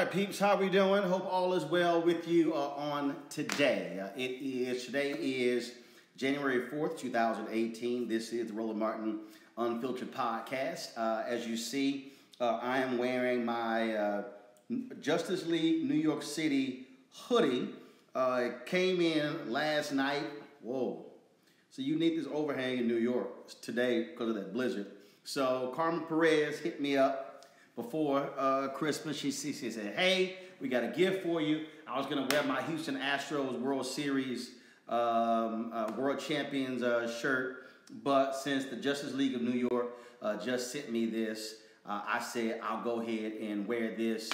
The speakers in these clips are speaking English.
right, peeps, how we doing? Hope all is well with you on today. Today is January 4th, 2018. This is the Roland Martin Unfiltered Podcast. As you see, I am wearing my Justice League New York City hoodie. It came in last night. Whoa. So you need this overhang in New York today because of that blizzard. So Carmen Perez hit me up before Christmas. She said, hey, we got a gift for you. I was going to wear my Houston Astros World Series World Champions shirt, but since the Justice League of New York just sent me this, I said I'll go ahead and wear this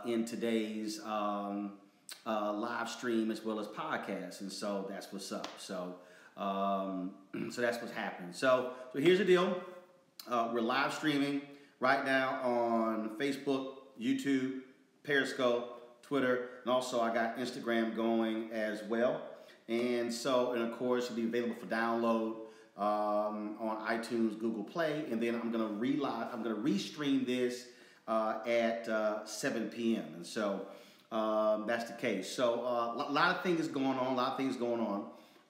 in today's live stream as well as podcast. And so that's what's up. So that's what's happening. So here's the deal. We're live streaming right now on Facebook, YouTube, Periscope, Twitter, and also I got Instagram going as well. And of course, it'll be available for download on iTunes, Google Play, and then I'm gonna restream this at 7 p.m. And so that's the case. So a lot of things going on.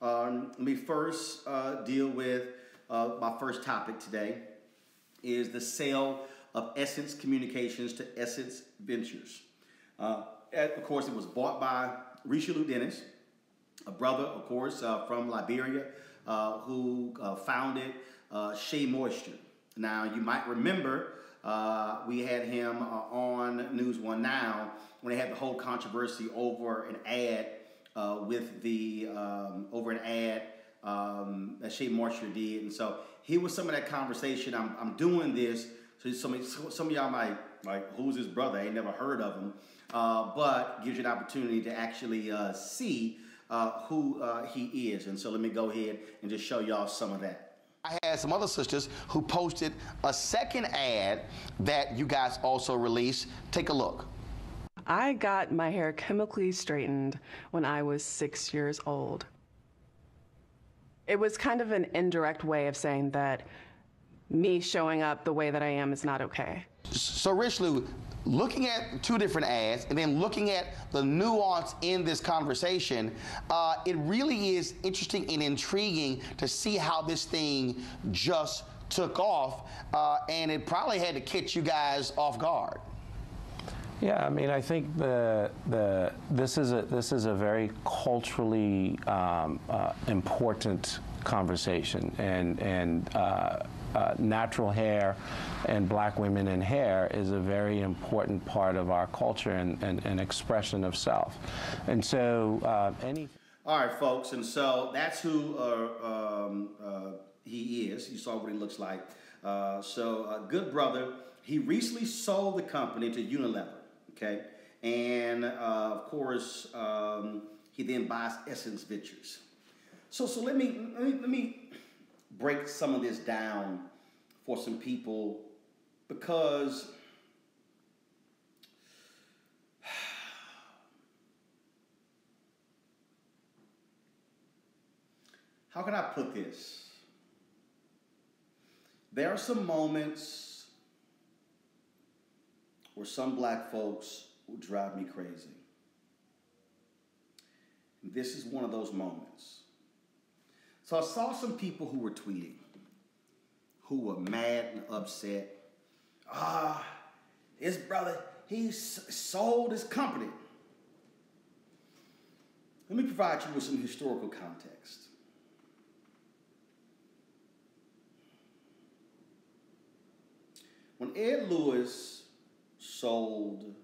Let me first deal with my first topic today. Is the sale of Essence Communications to Essence Ventures. Of course, it was bought by Sheila Johnson, a brother, of course, from Liberia, who founded Shea Moisture. Now, you might remember we had him on News One Now when they had the whole controversy over an ad that Shea Moisture did, and so here was some of that conversation. I'm doing this, so some of y'all might like, who's his brother? I ain't never heard of him, but gives you an opportunity to actually see who he is. And so let me go ahead and just show y'all some of that. I had some other sisters who posted a second ad that you guys also released. Take a look. I got my hair chemically straightened when I was 6 years old. It was kind of an indirect way of saying that me showing up the way that I am is not okay. So, Rich Lou, looking at two different ads and then looking at the nuance in this conversation, it really is interesting and intriguing to see how this thing just took off, and it probably had to catch you guys off guard. Yeah, I mean, I think this is a very culturally important conversation, and natural hair and black women in hair is a very important part of our culture and expression of self. And so All right, folks, and so that's who he is. You saw what he looks like. Good brother. He recently sold the company to Unilever. Okay, and of course, he then buys Essence Ventures. So let me break some of this down for some people, because how can I put this? There are some moments where some black folks will drive me crazy. And this is one of those moments. So I saw some people who were tweeting, who were mad and upset. His brother, he sold his company. Let me provide you with some historical context. When Ed Lewis sold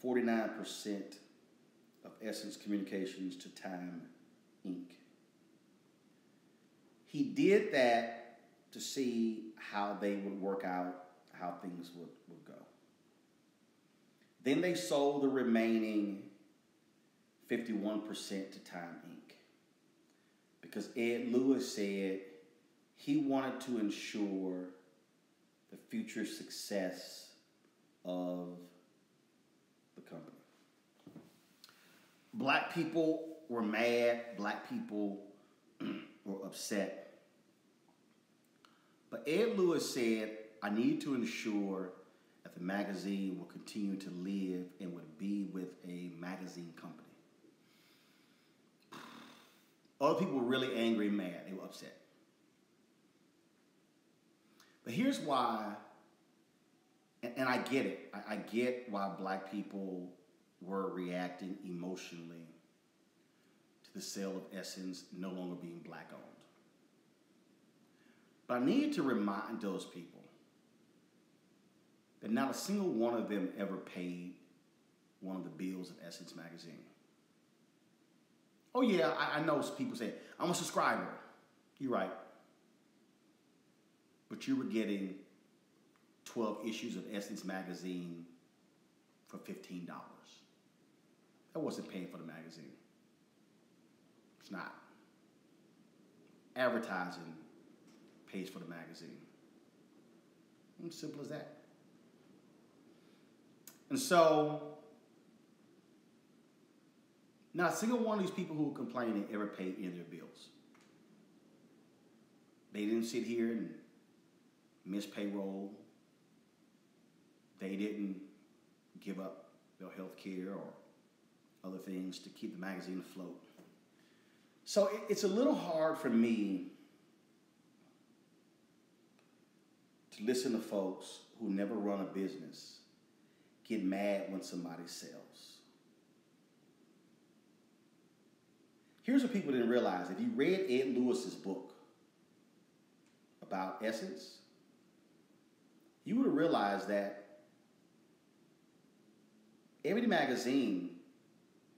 49% of Essence Communications to Time Inc. He did that to see how they would work out, how things would go. Then they sold the remaining 51% to Time Inc. because Ed Lewis said he wanted to ensure the future success of the company. Black people were mad. Black people were upset. But Ed Lewis said, I need to ensure that the magazine will continue to live and would be with a magazine company. Other people were really angry and mad. They were upset. But here's why, and I get it. I get why black people were reacting emotionally to the sale of Essence no longer being black owned. But I need to remind those people that not a single one of them ever paid one of the bills of Essence magazine. Oh yeah, I know people say, I'm a subscriber. You're right. But you were getting 12 issues of Essence magazine for $15. That wasn't paying for the magazine. It's not. Advertising pays for the magazine. It's simple as that. And so, not a single one of these people who were complaining ever paid any of their bills. They didn't sit here and miss payroll. They didn't give up their health care or other things to keep the magazine afloat. So it's a little hard for me to listen to folks who never run a business get mad when somebody sells. Here's what people didn't realize. If you read Ed Lewis's book about Essence, you would have realized that Ebony Magazine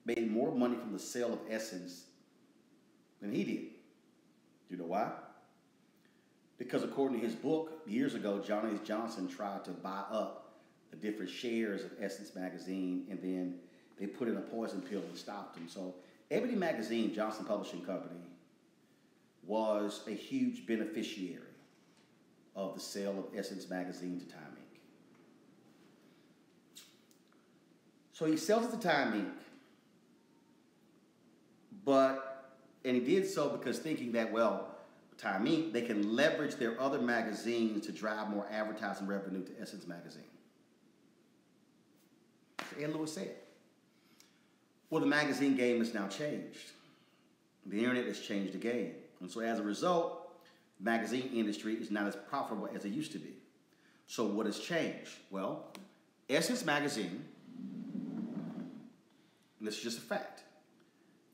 made more money from the sale of Essence than he did. Do you know why? Because according to his book, years ago, Umar Johnson tried to buy up the different shares of Essence Magazine, and then they put in a poison pill and stopped him. So Ebony Magazine, Johnson Publishing Company, was a huge beneficiary of the sale of Essence Magazine to Time Inc. So he sells it to Time Inc. And he did so because thinking that, well, Time Inc., they can leverage their other magazines to drive more advertising revenue to Essence Magazine. As Ed Lewis said. Well, the magazine game has now changed. The internet has changed the game. And so as a result, the magazine industry is not as profitable as it used to be. So what has changed? Well, Essence Magazine, and this is just a fact,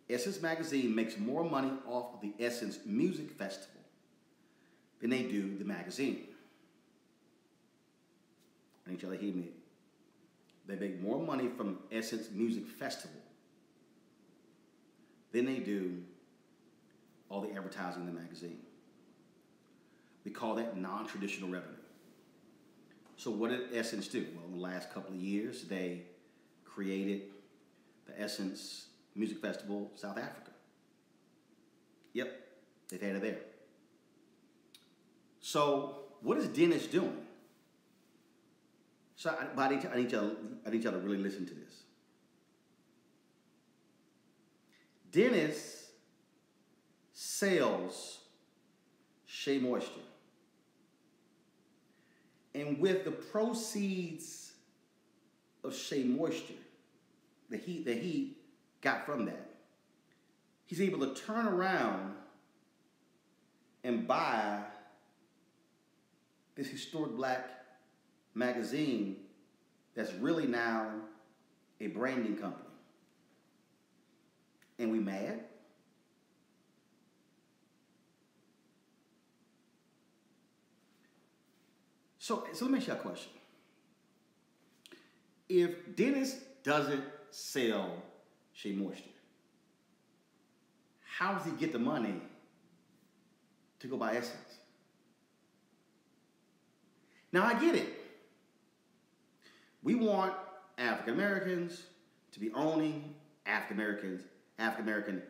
Essence Magazine makes more money off of the Essence Music Festival than they do the magazine. I need y'all to hear me. They make more money from Essence Music Festival than they do all the advertising in the magazine. We call that non-traditional revenue. So what did Essence do? Well, in the last couple of years, they created the Essence Music Festival South Africa. Yep, they've had it there. So what is Dennis doing? So I need y'all to really listen to this. Dennis sells Shea Moisture. And with the proceeds of Shea Moisture that he got from that, he's able to turn around and buy this historic black magazine that's really now a branding company. And we mad? So let me ask you a question. If Dennis doesn't sell Shea Moisture, how does he get the money to go buy Essence? Now I get it. We want African Americans to be owning African American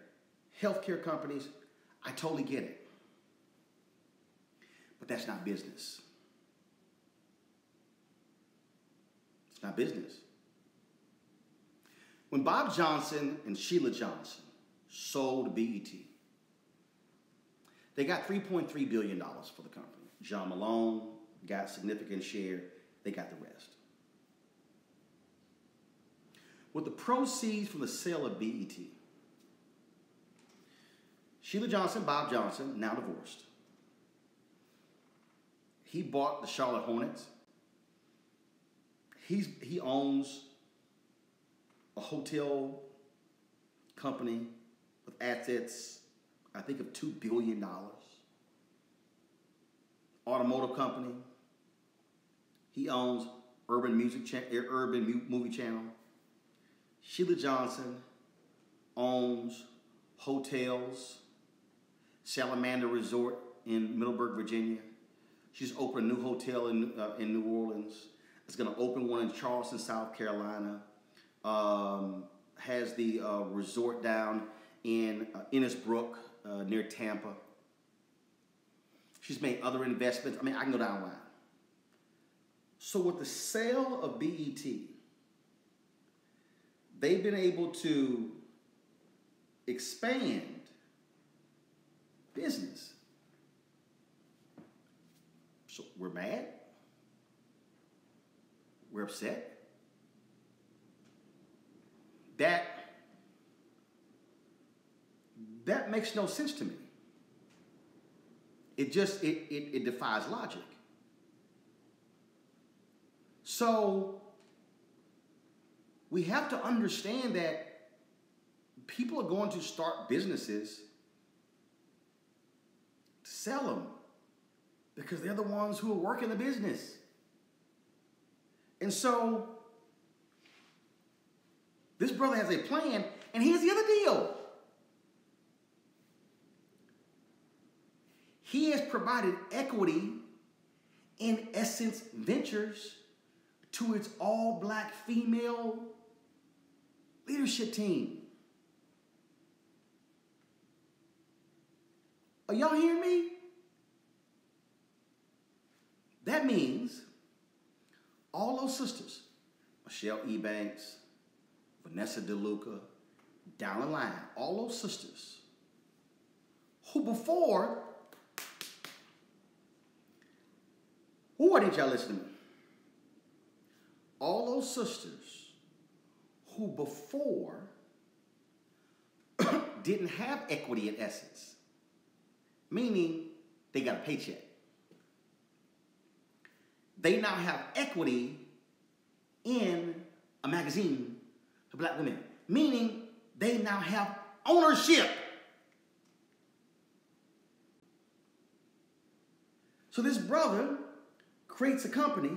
healthcare companies. I totally get it. But that's not business. It's not business. When Bob Johnson and Sheila Johnson sold BET, they got $3.3 billion for the company. John Malone got significant share. They got the rest. with the proceeds from the sale of BET, Sheila Johnson, Bob Johnson, now divorced, he bought the Charlotte Hornets. He owns a hotel company with assets, I think, of $2 billion. Automotive company. He owns Urban Movie Channel. Sheila Johnson owns hotels, Salamander Resort in Middleburg, Virginia. She's opened a new hotel in New Orleans. It's going to open one in Charleston, South Carolina. Has the resort down in Innisbrook near Tampa. She's made other investments. I mean, I can go down the line. So with the sale of BET, they've been able to expand business. So we're mad. We're upset. That makes no sense to me. It defies logic. So we have to understand that people are going to start businesses to sell them because they're the ones who are working the business. And so this brother has a plan, and here's the other deal. He has provided equity in Essence Ventures to its all-black female leadership team. Are y'all hearing me? That means all those sisters, Michelle E. Banks, Vanessa DeLuca, down the line, all those sisters who before, why didn't y'all listen to me? All those sisters who before didn't have equity in Essence, meaning they got a paycheck. They now have equity in a magazine for black women, meaning they now have ownership. So this brother creates a company,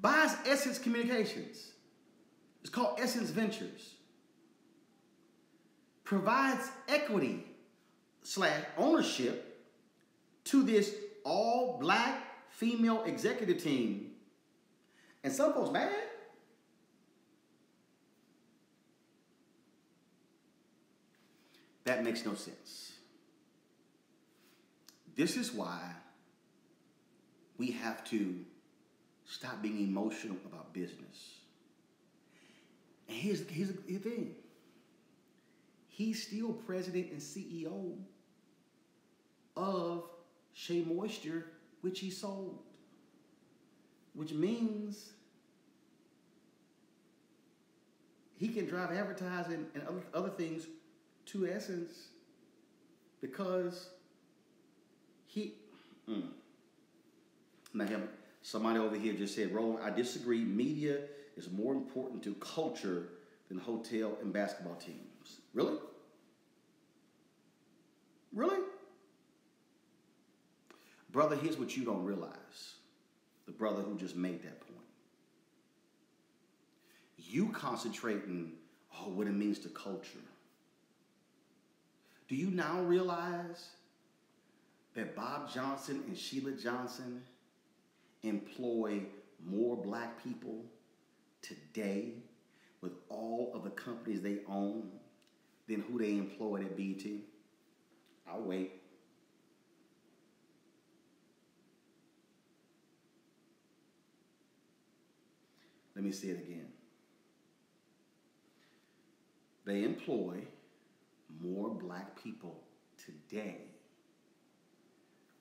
buys Essence Communications. It's called Essence Ventures. Provides equity / ownership to this all-black female executive team. And some folks mad. That makes no sense. This is why we have to stop being emotional about business. And here's the thing. He's still president and CEO of Shea Moisture, which he sold. Which means he can drive advertising and other things to Essence because he... Now, somebody over here just said, Roland, I disagree. Media is more important to culture than hotel and basketball teams. Really? Really? Brother, here's what you don't realize. The brother who just made that point. You concentrating on what it means to culture. Do you now realize that Bob Johnson and Sheila Johnson employ more black people today with all of the companies they own than who they employed at BET? I'll wait. Let me say it again. They employ more black people today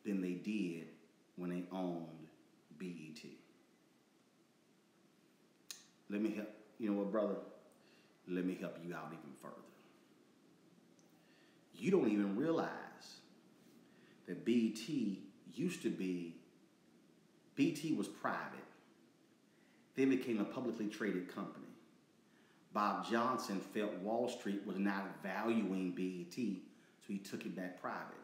than they did when they owned BET. let me help, you know what, brother? Let me help you out even further. You don't even realize that BET used to be, BET was private. Then became a publicly traded company. Bob Johnson felt Wall Street was not valuing BET, so he took it back private.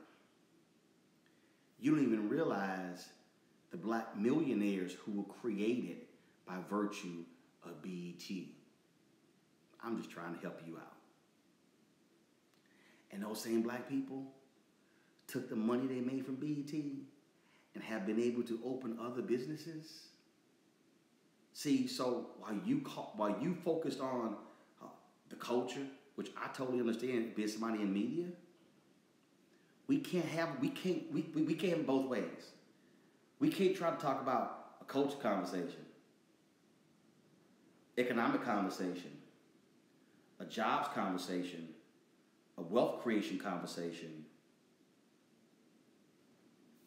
You don't even realize the black millionaires who were created by virtue of BET. I'm just trying to help you out. And those same black people took the money they made from BET and have been able to open other businesses. See, so while you focused on the culture, which I totally understand, being somebody in media, we can't have both ways. We can't try to talk about a culture conversation, economic conversation, a jobs conversation, a wealth creation conversation.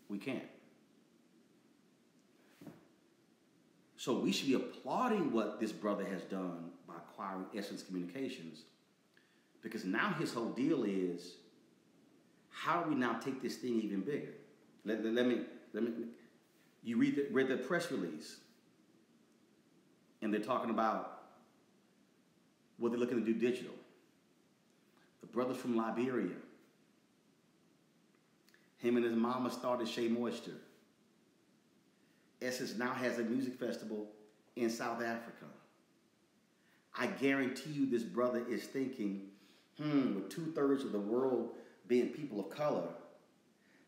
We can't. So we should be applauding what this brother has done by acquiring Essence Communications, because now his whole deal is, how do we now take this thing even bigger? Let me. You read the press release, and they're talking about what they're looking to do digital. The brother from Liberia, him and his mama started Shea Moisture. Essence now has a music festival in South Africa. I guarantee you this brother is thinking, with 2/3 of the world being people of color,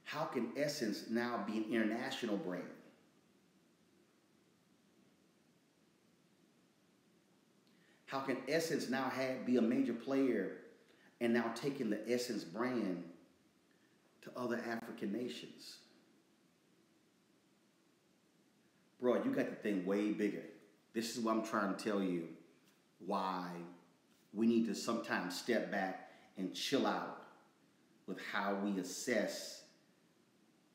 how can Essence now be an international brand? How can Essence now be a major player and now taking the Essence brand to other African nations? Bro, you got the thing way bigger. This is what I'm trying to tell you, why we need to sometimes step back and chill out with how we assess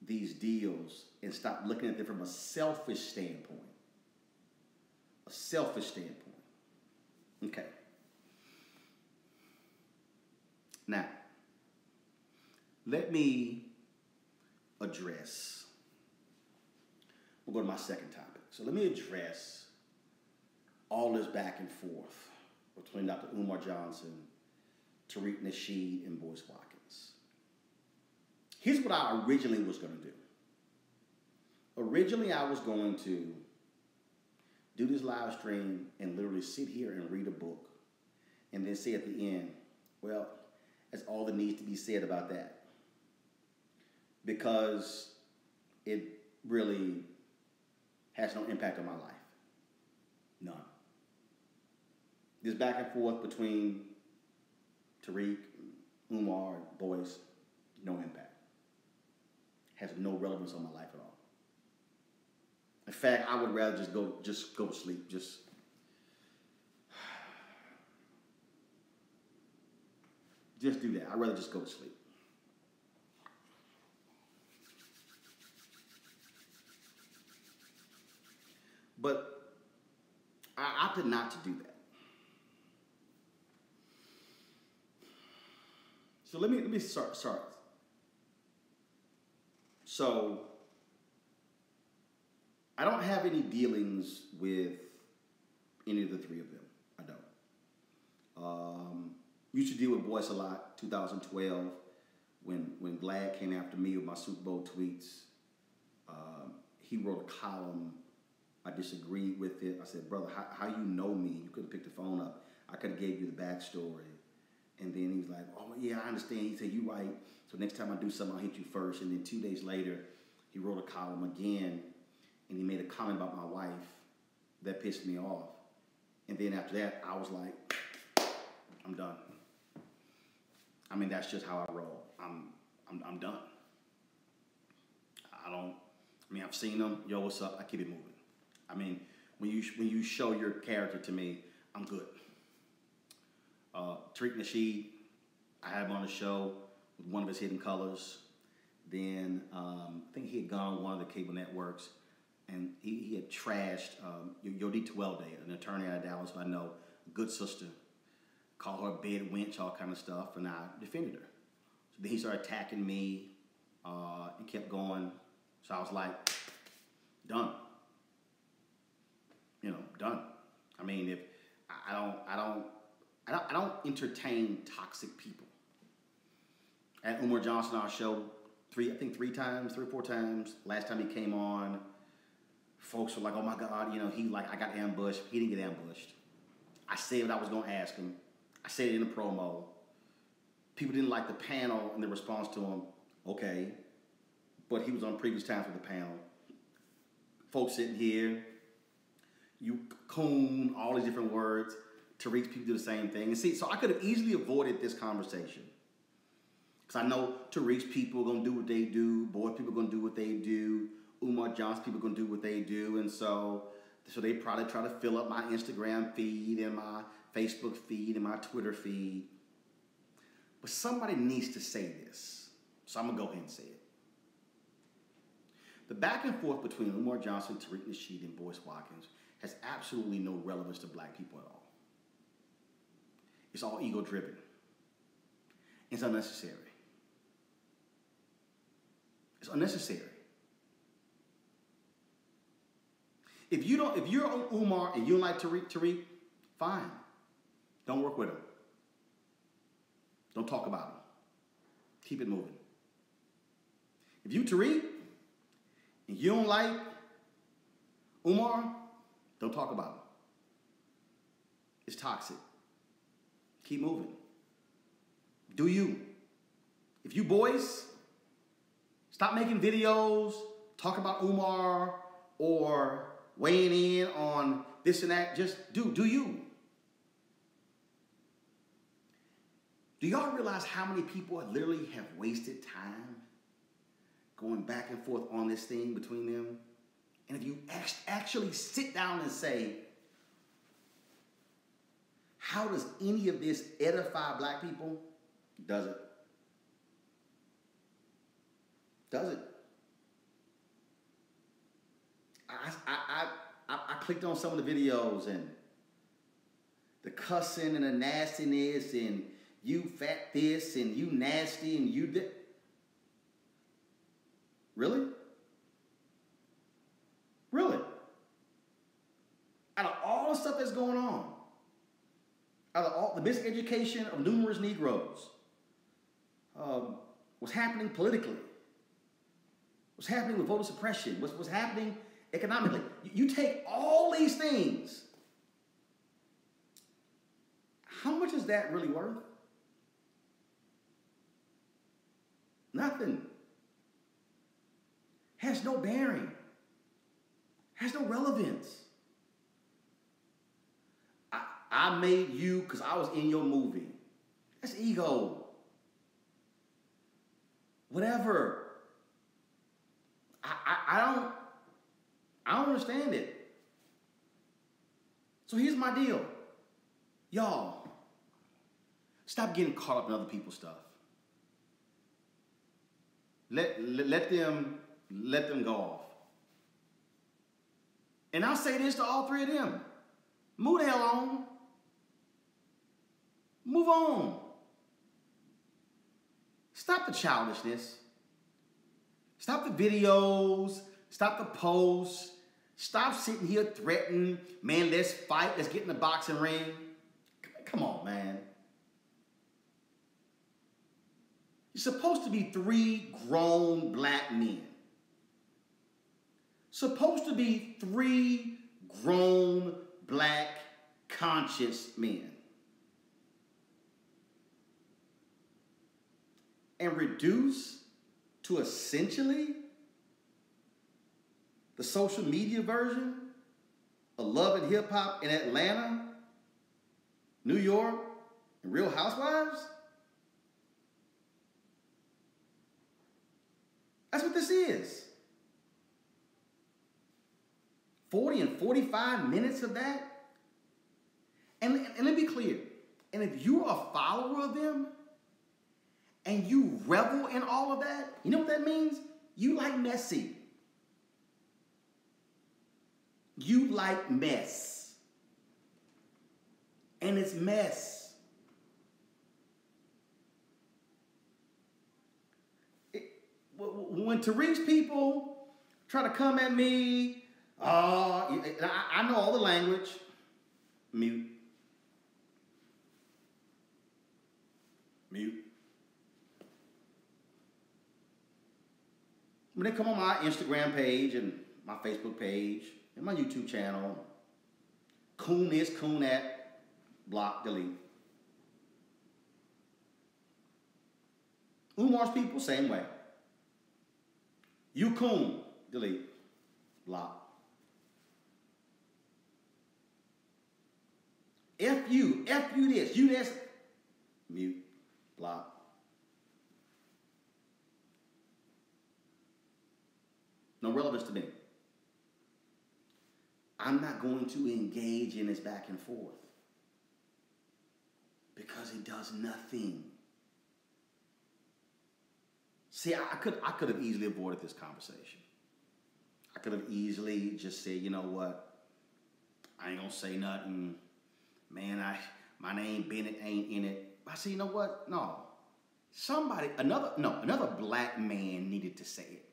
these deals and stop looking at them from a selfish standpoint. A selfish standpoint. Okay. Now, let me address, we'll go to my second topic. So let me address all this back and forth between Dr. Umar Johnson, Tariq, Nasheed, and Boyce Watkins. Here's what I originally was going to do. Originally, I was going to do this live stream and literally sit here and read a book and then say at the end, well, that's all that needs to be said about that. Because it really has no impact on my life. None. This back and forth between Tariq, Umar, and Boyce, no impact. Has no relevance on my life at all. In fact, I would rather just go to sleep. Just do that. I'd rather just go to sleep. But I opted not to do that. So let me start. So I don't have any dealings with any of the three of them. I don't. Used to deal with Boyce a lot. 2012, when Glad came after me with my Super Bowl tweets, he wrote a column. I disagreed with it. I said, brother, how you know me? You could have picked the phone up. I could have gave you the backstory. And then he was like, oh, yeah, I understand. He said, you right. So next time I do something, I'll hit you first. And then 2 days later, he wrote a column again, and he made a comment about my wife that pissed me off. And then after that, I was like, I'm done. I mean, that's just how I roll. I'm done. I've seen them. Yo, what's up? I keep it moving. I mean, when you show your character to me, I'm good. Tariq Nasheed, I had him on the show with one of his hidden colors. Then I think he had gone on one of the cable networks. and he had trashed Yodita Welde, an attorney out of Dallas who I know, a good sister, called her a bed wench, all kind of stuff, and I defended her. So then he started attacking me and kept going. So I was like, done. Done. I mean, if I don't entertain toxic people. At Umar Johnson, our show, three or four times. Last time he came on, folks were like, "Oh my God, I got ambushed." He didn't get ambushed. I said what I was going to ask him. I said it in a promo. People didn't like the panel and the response to him. Okay, but he was on previous times with the panel. Folks sitting here, you coon, all these different words. Tariq's people do the same thing. And see, so I could have easily avoided this conversation. Because I know Tariq's people are going to do what they do. Boyce people are going to do what they do. Umar Johnson people are going to do what they do. And so they probably try to fill up my Instagram feed and my Facebook feed and my Twitter feed. But somebody needs to say this. So I'm going to go ahead and say it. The back and forth between Umar Johnson, Tariq Nasheed, and Boyce Watkins has absolutely no relevance to black people at all. It's all ego-driven. It's unnecessary. It's unnecessary. If you're on Umar and you don't like Tariq, fine. Don't work with him. Don't talk about him. Keep it moving. If you Tariq and you don't like Umar, don't talk about him. It's toxic. Keep moving. Do you. If you Boyce, stop making videos, talk about Umar, or weighing in on this and that. Just do you. Do y'all realize how many people literally have wasted time going back and forth on this thing between them? And if you actually sit down and say, how does any of this edify black people? Does it? Does it? I clicked on some of the videos and the cussing and the nastiness and you fat this and you nasty and you did. Really? Really? Out of all the stuff that's going on, out of all the miseducation of numerous Negroes, what's happening politically, what's happening with voter suppression, what's happening economically. You take all these things, how much is that really worth? Nothing. Has no bearing. Has no relevance. I made you because I was in your movie. That's ego. Whatever. I don't understand it. So here's my deal. Y'all, stop getting caught up in other people's stuff. Let them go off. And I'll say this to all three of them. Move the hell on. Move on. Stop the childishness. Stop the videos. Stop the posts. Stop sitting here threatening, man, let's fight. Let's get in the boxing ring. Come on, man. You're supposed to be three grown black men. Supposed to be three grown black conscious men. And reduce to essentially the social media version of Love and Hip Hop in Atlanta, New York, and Real Housewives? That's what this is. 40 and 45 minutes of that. And let me be clear. And if you're a follower of them and you revel in all of that, you know what that means? You like messy. You like mess. And it's mess. When Tariq's people try to come at me, I know all the language. Mute. Mute. When they come on my Instagram page and my Facebook page and my YouTube channel, coon this, coon that, block, delete. Umar's people, same way. You coon, delete, block. F you this, you this, mute, block. No relevance to me. I'm not going to engage in this back and forth because it does nothing. See, I could have easily avoided this conversation. I could have easily just said, you know what? I ain't gonna say nothing. Man, my name Bennett ain't in it. I said, you know what? No. Another black man needed to say it.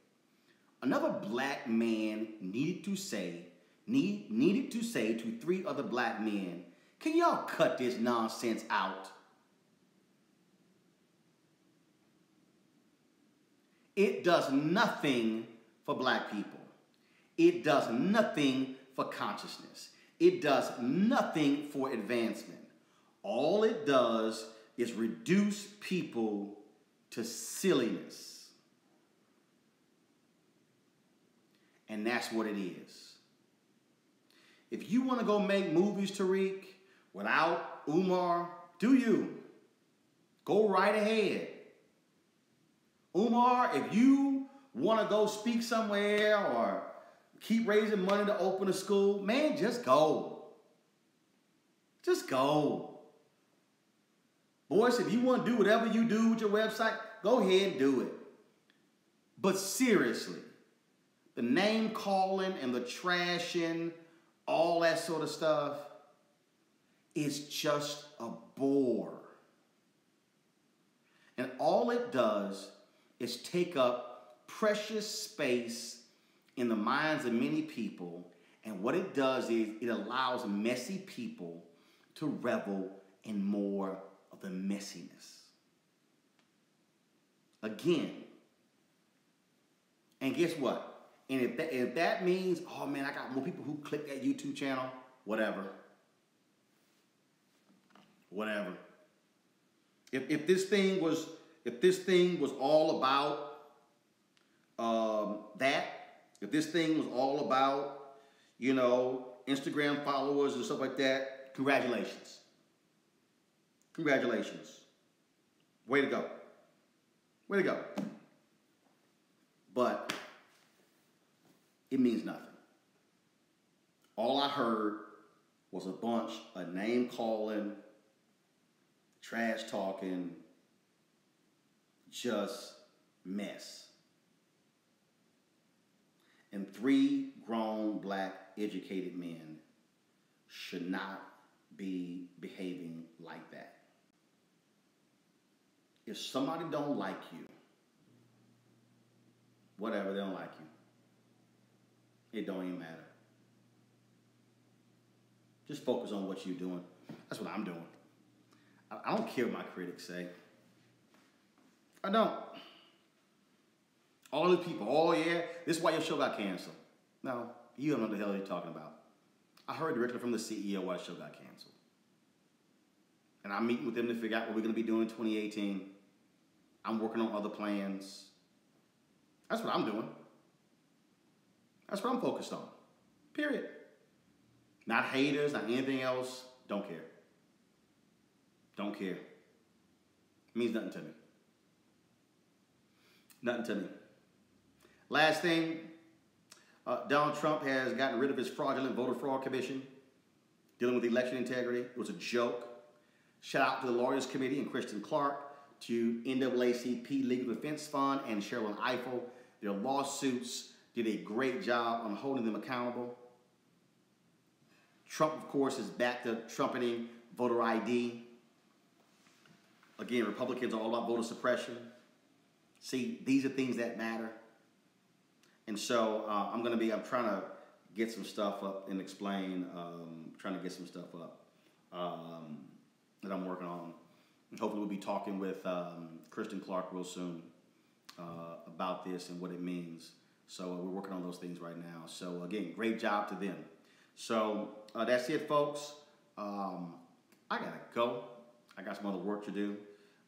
Another black man needed to say to 3 other black men, can y'all cut this nonsense out? It does nothing for black people. It does nothing for consciousness. It does nothing for advancement. All it does is reduce people to silliness. And that's what it is. If you want to go make movies, Tariq, without Umar, do you? Go right ahead. Umar, if you want to go speak somewhere or keep raising money to open a school, man, just go. Just go. Boyce, if you want to do whatever you do with your website, go ahead and do it. But seriously, the name calling and the trashing, all that sort of stuff, is just a bore. And all it does is take up precious space in the minds of many people. And what it does is it allows messy people to revel in more of the messiness. Again, and guess what? And if that means, oh man, I got more people who click that YouTube channel, whatever. Whatever. If this thing was all about that, if this thing was all about, you know, Instagram followers and stuff like that, congratulations. Congratulations. Way to go. Way to go. But it means nothing. All I heard was a bunch of name calling, trash talking, just mess. And 3 grown black educated men should not be behaving like that. If somebody don't like you, whatever, they don't like you. It don't even matter. Just focus on what you're doing. That's what I'm doing. I don't care what my critics say. I don't. All these people, oh yeah, this is why your show got canceled. No, you don't know what the hell you're talking about. I heard directly from the CEO why the show got canceled. And I'm meeting with them to figure out what we're going to be doing in 2018. I'm working on other plans. That's what I'm doing. That's what I'm focused on. Period. Not haters, not anything else. Don't care. Don't care. It means nothing to me. Nothing to me. Last thing, Donald Trump has gotten rid of his fraudulent voter fraud commission dealing with election integrity. It was a joke. Shout out to the Lawyers Committee and Kristen Clark, to NAACP Legal Defense Fund and Sherilyn Eiffel. Their lawsuits did a great job on holding them accountable. Trump, of course, is back to trumpeting voter ID. Again, Republicans are all about voter suppression. See, these are things that matter. And so I'm trying to get some stuff up and explain, trying to get some stuff up that I'm working on. And hopefully we'll be talking with Kristen Clark real soon about this and what it means. So we're working on those things right now. So again, great job to them. So that's it, folks. I gotta go. I got some other work to do.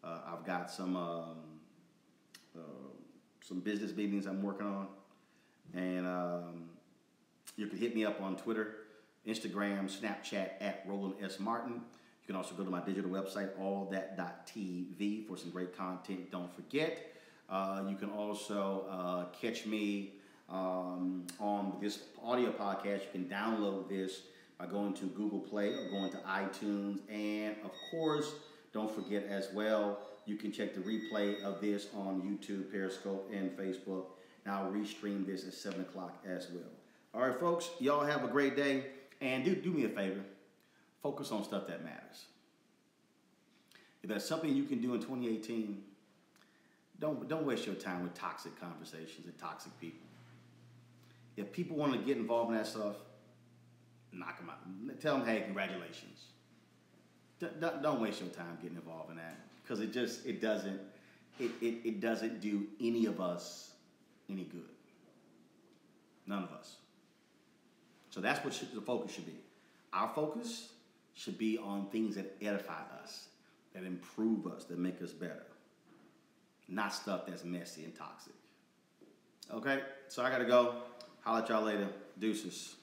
I've got some business meetings I'm working on. And you can hit me up on Twitter, Instagram, Snapchat at Roland S. Martin. You can also go to my digital website, allthat.tv, for some great content. Don't forget. You can also catch me on this audio podcast. You can download this by going to Google Play or going to iTunes. And, of course, don't forget as well, you can check the replay of this on YouTube, Periscope, and Facebook. And I'll restream this at 7 o'clock as well. All right, folks, y'all have a great day. And do me a favor. Focus on stuff that matters. If there's something you can do in 2018, don't waste your time with toxic conversations and toxic people. If people want to get involved in that stuff, knock them out. Tell them, hey, congratulations. Don't waste your time getting involved in that, because it doesn't do any of us any good. None of us. So that's what the focus should be. Our focus should be on things that edify us, that improve us, that make us better. Not stuff that's messy and toxic. Okay? So I got to go. Holler at y'all later. Deuces.